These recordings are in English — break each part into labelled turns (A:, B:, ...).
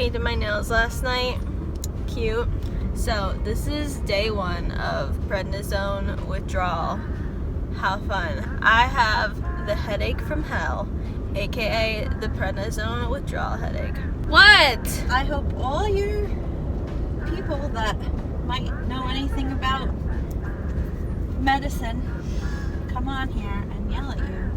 A: painted my nails last night. Cute. So this is day 1 of prednisone withdrawal. How fun. I have the headache from hell, aka the prednisone withdrawal headache. What?
B: I hope all your people that might know anything about medicine come on here and yell at you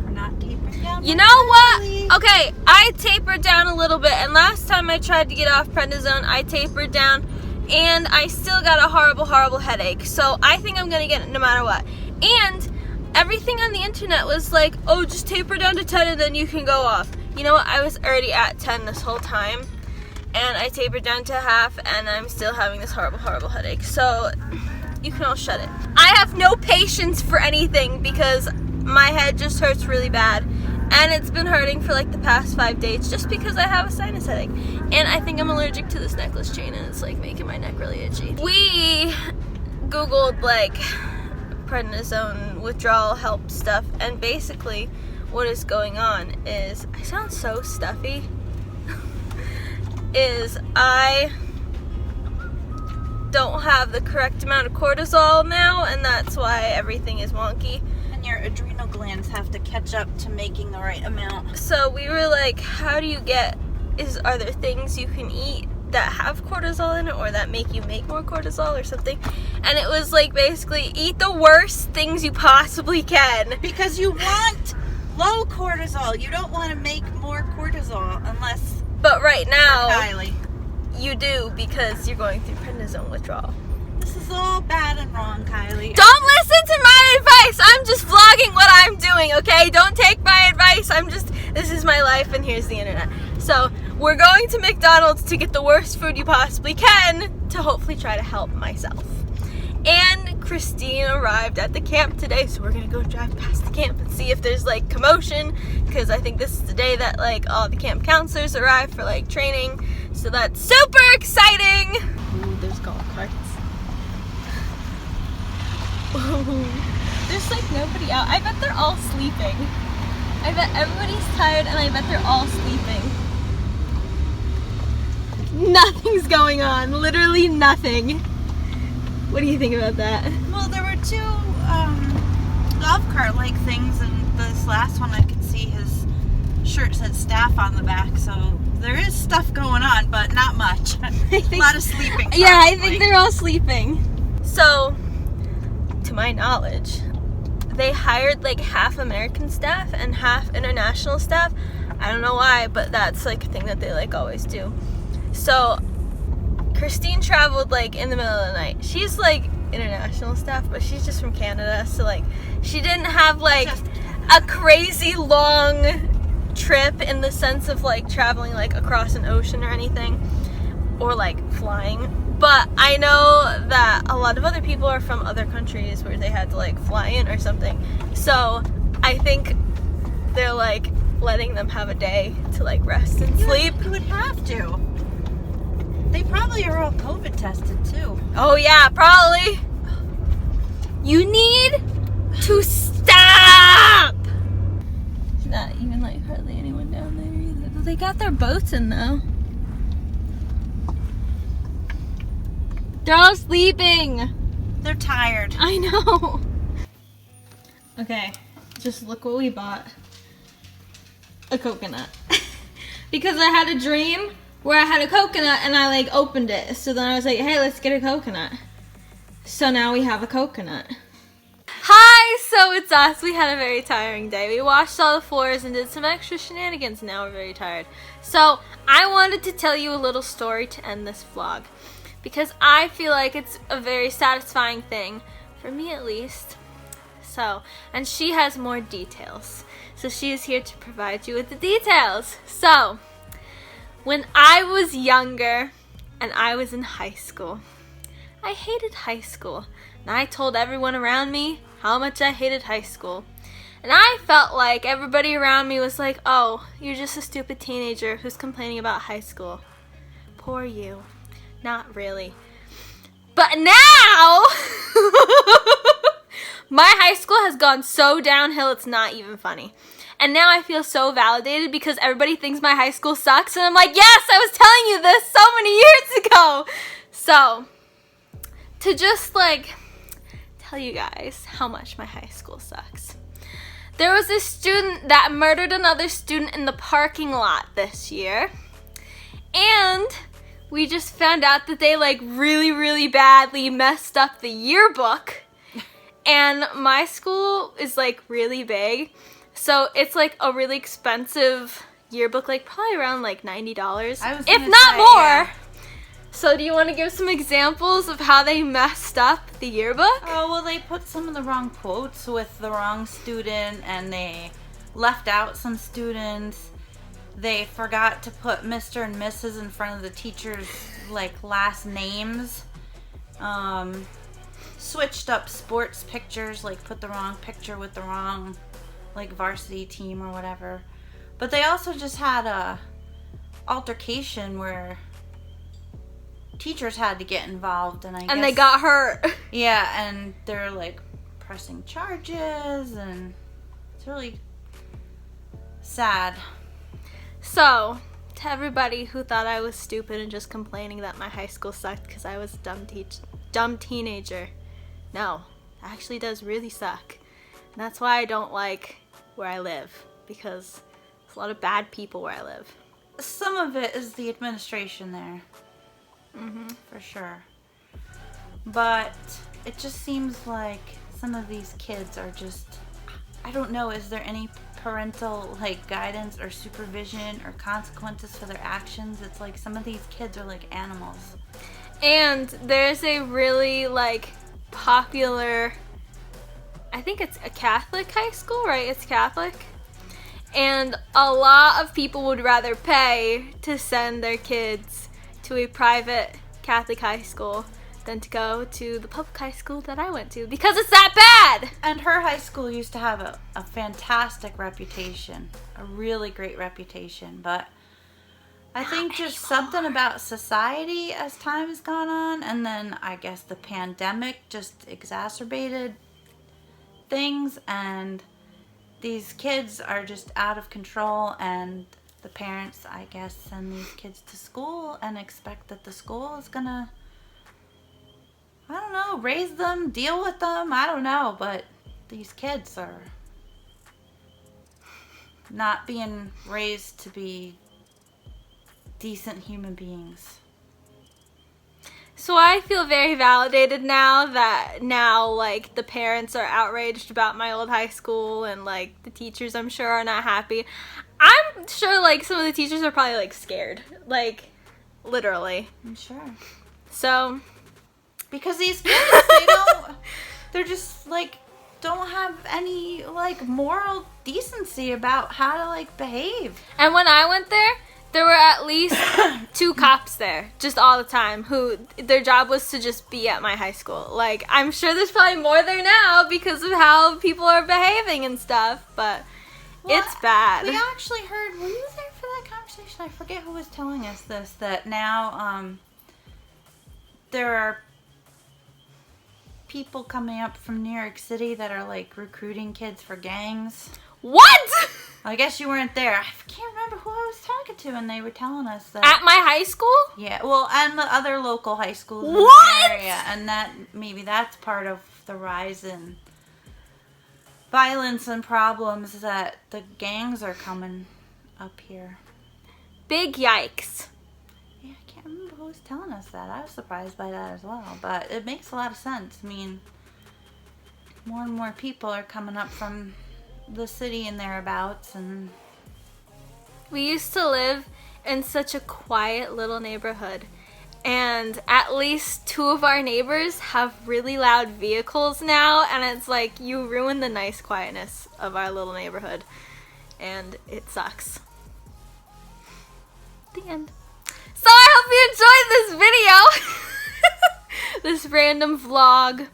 B: for not tapering down.
A: You know what? Okay, I tapered down a little bit, and last time I tried to get off prednisone, I tapered down, and I still got a horrible headache. So I think I'm gonna get it no matter what. And everything on the internet was like, oh, just taper down to 10 and then you can go off. You know what? I was already at 10 this whole time, and I tapered down to half, and I'm still having this horrible headache. So you can all shut it. I have no patience for anything because my head just hurts really bad, and it's been hurting for like the past 5 days just because I have a sinus headache, and I think I'm allergic to this necklace chain, and it's like making my neck really itchy. We googled like prednisone withdrawal help stuff, and basically what is going on is, I sound so stuffy, is I don't have the correct amount of cortisol now, and that's why everything is wonky.
B: And your adrenal glands have to catch up to making the right amount.
A: So we were like, how do you get, are there things you can eat that have cortisol in it or that make you make more cortisol or something? And it was like, basically eat the worst things you possibly can.
B: Because you want low cortisol. You don't want to make more cortisol unless...
A: But right now,
B: Kylie,
A: you do, because you're going through prednisone withdrawal.
B: this is all bad and wrong, Kylie.
A: Don't listen to my advice. I'm just vlogging what I'm doing, okay? Don't take my advice. This is my life, and here's the internet. So we're going to McDonald's to get the worst food you possibly can to hopefully try to help myself. And Christine arrived at the camp today, so we're gonna go drive past the camp and see if there's like commotion, because I think this is the day that like all the camp counselors arrive for like training. So that's super exciting. Ooh, there's golf carts. Ooh, there's like nobody out. I bet they're all sleeping. I bet everybody's tired, and I bet they're all sleeping. Nothing's going on. Literally nothing. What do you think about that?
B: Well, there were 2 golf cart-like things, and this last one I could see his shirt said staff on the back, so there is stuff going on, but not much. A lot of sleeping.
A: Yeah, I think they're all sleeping. So, to my knowledge, they hired like half American staff and half international staff. I don't know why, but that's like a thing that they like always do. So Christine traveled like in the middle of the night. She's like international staff, but she's just from Canada, so like she didn't have like a crazy long trip in the sense of like traveling like across an ocean or anything, or like flying. But I know that a lot of other people are from other countries where they had to like fly in or something. So I think they're like letting them have a day to like rest and sleep.
B: You would have to. They probably are all COVID tested too.
A: Oh yeah, probably. You need to stop! There's not even like hardly anyone down there either. But they got their boats in though. They're all sleeping.
B: They're tired.
A: I know. Okay, just look what we bought. A coconut. Because I had a dream where I had a coconut and I like opened it. So then I was like, hey, let's get a coconut. So now we have a coconut. Hi, so it's us. We had a very tiring day. We washed all the floors and did some extra shenanigans. Now we're very tired. So I wanted to tell you a little story to end this vlog, because I feel like it's a very satisfying thing, for me at least. So, and she has more details. So she is here to provide you with the details. So, when I was younger and I was in high school, I hated high school. And I told everyone around me how much I hated high school. And I felt like everybody around me was like, oh, you're just a stupid teenager who's complaining about high school. Poor you. Not really. But now, my high school has gone so downhill, it's not even funny. And now I feel so validated because everybody thinks my high school sucks. And I'm like, yes, I was telling you this so many years ago. So, to just like tell you guys how much my high school sucks. There was this student that murdered another student in the parking lot this year. And we just found out that they like really, really badly messed up the yearbook. And my school is like really big. So it's like a really expensive yearbook, like probably around like $90, if not more. Yeah. So do you want to give some examples of how they messed up the yearbook?
B: Oh, well, they put some of the wrong quotes with the wrong student, and they left out some students. They forgot to put Mr. and Mrs. in front of the teachers' like last names. Switched up sports pictures, like put the wrong picture with the wrong like varsity team or whatever. But they also just had a altercation where teachers had to get involved, and guess
A: they got hurt.
B: Yeah, and they're like pressing charges, and it's really sad.
A: So, to everybody who thought I was stupid and just complaining that my high school sucked because I was a dumb teenager, no, it actually does really suck. And that's why I don't like where I live, because there's a lot of bad people where I live.
B: Some of it is the administration there. For sure. But it just seems like some of these kids are just, I don't know, is there any parental like guidance or supervision or consequences for their actions? It's like some of these kids are like animals.
A: And there's a really like popular, I think it's a Catholic high school, right? It's Catholic. And a lot of people would rather pay to send their kids to a private Catholic high school than to go to the public high school that I went to, because it's that bad.
B: And her high school used to have a fantastic reputation, a really great reputation, but I think just something about society as time has gone on, and then I guess the pandemic just exacerbated things, and these kids are just out of control, and the parents, I guess, send these kids to school and expect that the school is gonna, I don't know, raise them, deal with them, I don't know, but these kids are not being raised to be decent human beings.
A: So I feel very validated now that like the parents are outraged about my old high school, and like the teachers I'm sure are not happy. I'm sure like some of the teachers are probably like scared, like literally.
B: I'm sure.
A: So
B: because these kids, they're just like don't have any like moral decency about how to like behave.
A: And when I went there were at least 2 cops there, just all the time, who their job was to just be at my high school. Like, I'm sure there's probably more there now because of how people are behaving and stuff, but well, it's bad.
B: We actually heard, were you there for that conversation? I forget who was telling us this, that now there are people coming up from New York City that are like recruiting kids for gangs.
A: What?
B: I guess you weren't there. I can't remember who I was talking to, and they were telling us that.
A: At my high school?
B: Yeah, well, and the other local high schools in
A: what?
B: the area, and that maybe that's part of the rise in violence and problems, that the gangs are coming up here.
A: Big yikes.
B: Yeah, I can't remember who was telling us that. I was surprised by that as well, but it makes a lot of sense. I mean, more and more people are coming up from the city and thereabouts, and
A: we used to live in such a quiet little neighborhood, and at least 2 of our neighbors have really loud vehicles now, and it's like you ruin the nice quietness of our little neighborhood, and it sucks. The end. So I hope you enjoyed this video. This random vlog.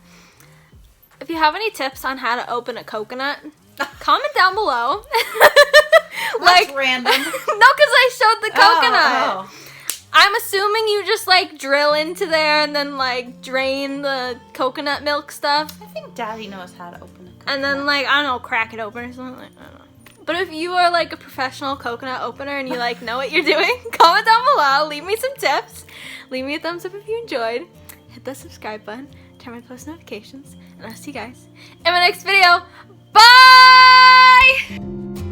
A: If you have any tips on how to open a coconut, comment down below.
B: Like random.
A: No, because I showed the coconut.
B: Oh.
A: I'm assuming you just like drill into there and then like drain the coconut milk stuff.
B: I think Daddy knows how to open a coconut.
A: And then like, I don't know, crack it open or something. I don't know. But if you are like a professional coconut opener and you like know what you're doing, comment down below, leave me some tips, leave me a thumbs up if you enjoyed, hit the subscribe button, turn my post notifications, and I'll see you guys in my next video. Bye!